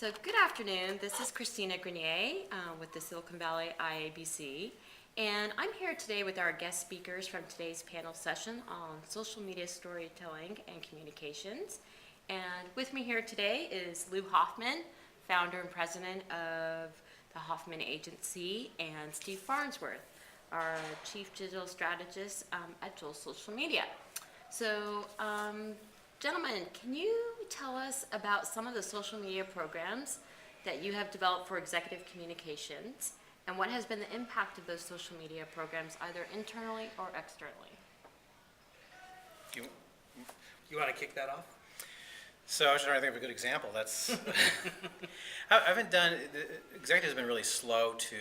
So good afternoon. This is Christina Grenier with the Silicon Valley IABC. And I'm here today with our guest speakers from today's panel session on social media storytelling and communications. And with me here today is Lou Hoffman, founder and president of the Hoffman Agency, and Steve Farnsworth, our chief digital strategist at Joel Social Media. So, gentlemen, can you tell us about some of the social media programs that you have developed for executive communications, and what has been the impact of those social media programs, either internally or externally? You want to kick that off? So I was trying to think of a good example. That's I haven't done. The executives have been really slow to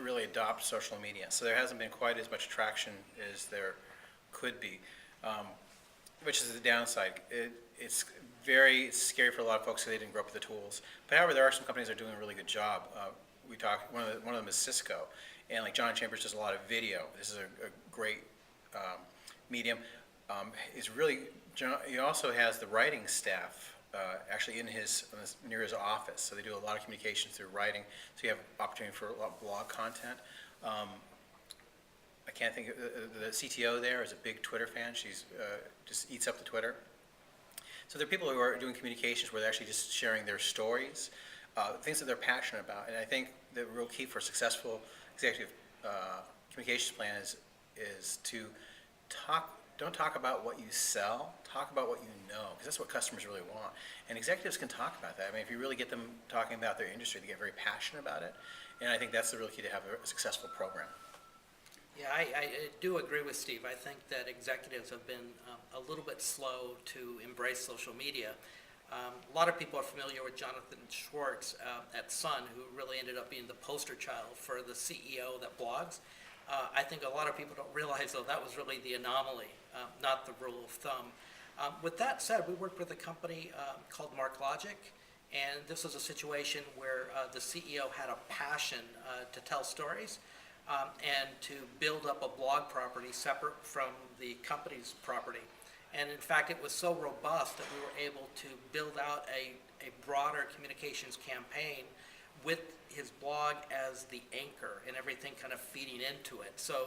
really adopt social media, so there hasn't been quite as much traction as there could be, which is the downside. It's very scary for a lot of folks because they didn't grow up with the tools. But however, there are some companies that are doing a really good job. One of them is Cisco, and like John Chambers does a lot of video. This is a great medium. He also has the writing staff actually near his office, so they do a lot of communications through writing. So you have opportunity for a lot of blog content. I can't think of the CTO there is a big Twitter fan. She's just eats up the Twitter. So there are people who are doing communications where they're actually just sharing their stories, things that they're passionate about. And I think the real key for a successful executive communications plan is to don't talk about what you sell, talk about what you know, because that's what customers really want. And executives can talk about that. I mean, if you really get them talking about their industry, they get very passionate about it. And I think that's the real key to have a successful program. Yeah, I do agree with Steve. I think that executives have been a little bit slow to embrace social media. A lot of people are familiar with Jonathan Schwartz at Sun, who really ended up being the poster child for the CEO that blogs. I think a lot of people don't realize, though, that was really the anomaly, not the rule of thumb. With that said, we worked with a company called Marklogic, and this was a situation where the CEO had a passion to tell stories and to build up a blog property separate from the company's property. And in fact, it was so robust that we were able to build out a broader communications campaign with his blog as the anchor and everything kind of feeding into it. So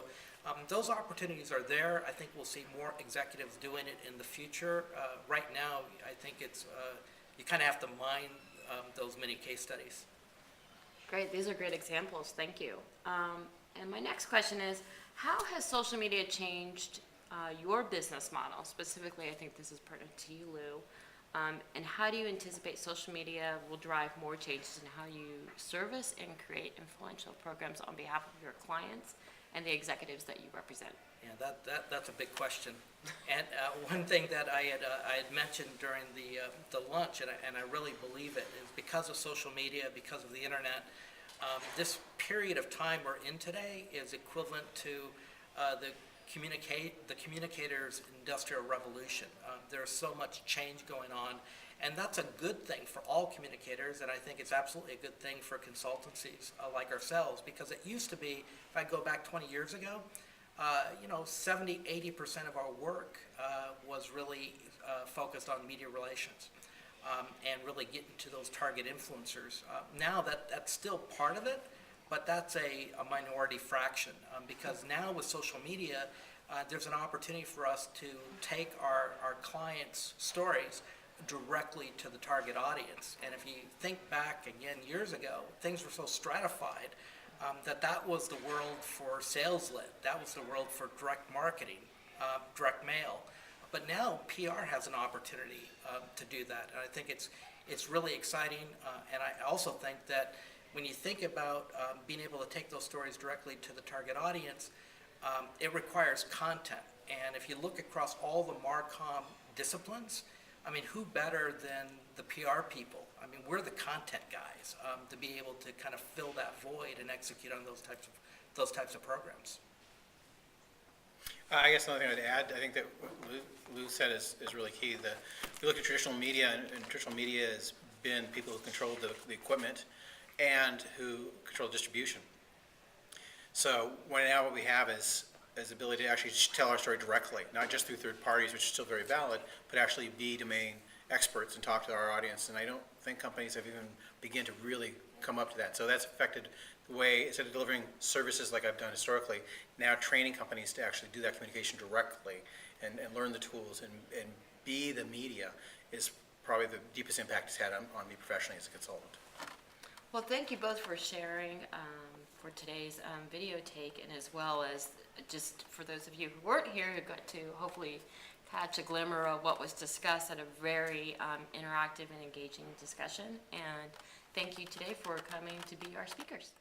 those opportunities are there. I think we'll see more executives doing it in the future. Right now, I think it's you kind of have to mine those many case studies. Great, these are great examples, thank you. And my next question is, how has social media changed your business model? Specifically, I think this is pertinent to you, Lou. And how do you anticipate social media will drive more changes in how you service and create influential programs on behalf of your clients and the executives that you represent? Yeah, that's a big question. And one thing that I had mentioned during the lunch, and I really believe it, is because of social media, because of the internet, this period of time we're in today is equivalent to the communicator's industrial revolution. There's so much change going on, and that's a good thing for all communicators, and I think it's absolutely a good thing for consultancies like ourselves, because it used to be, if I go back 20 years ago, 70-80% of our work was really focused on media relations and really getting to those target influencers. Now that's still part of it, but that's a minority fraction, because now with social media, there's an opportunity for us to take our clients' stories directly to the target audience. And if you think back again years ago, things were so stratified that was the world for sales lit, that was the world for direct marketing, direct mail. But now PR has an opportunity to do that, and I think it's really exciting. And I also think that when you think about being able to take those stories directly to the target audience, it requires content. And if you look across all the Marcom disciplines, I mean, who better than the PR people? I mean, we're the content guys to be able to kind of fill that void and execute on those types of programs. I guess another thing I'd add, I think that what Lou said is really key. If you look at traditional media, and traditional media has been people who control the equipment and who control distribution. So now what we have is the ability to actually tell our story directly, not just through third parties, which is still very valid, but actually be domain experts and talk to our audience, and I don't think companies have even begun to really come up to that. So that's affected the way, instead of delivering services like I've done historically, now training companies to actually do that communication directly and learn the tools and be the media is probably the deepest impact it's had on me professionally as a consultant. Well, thank you both for sharing for today's video take, and as well as just for those of you who weren't here who got to hopefully catch a glimmer of what was discussed at a very interactive and engaging discussion. And thank you today for coming to be our speakers.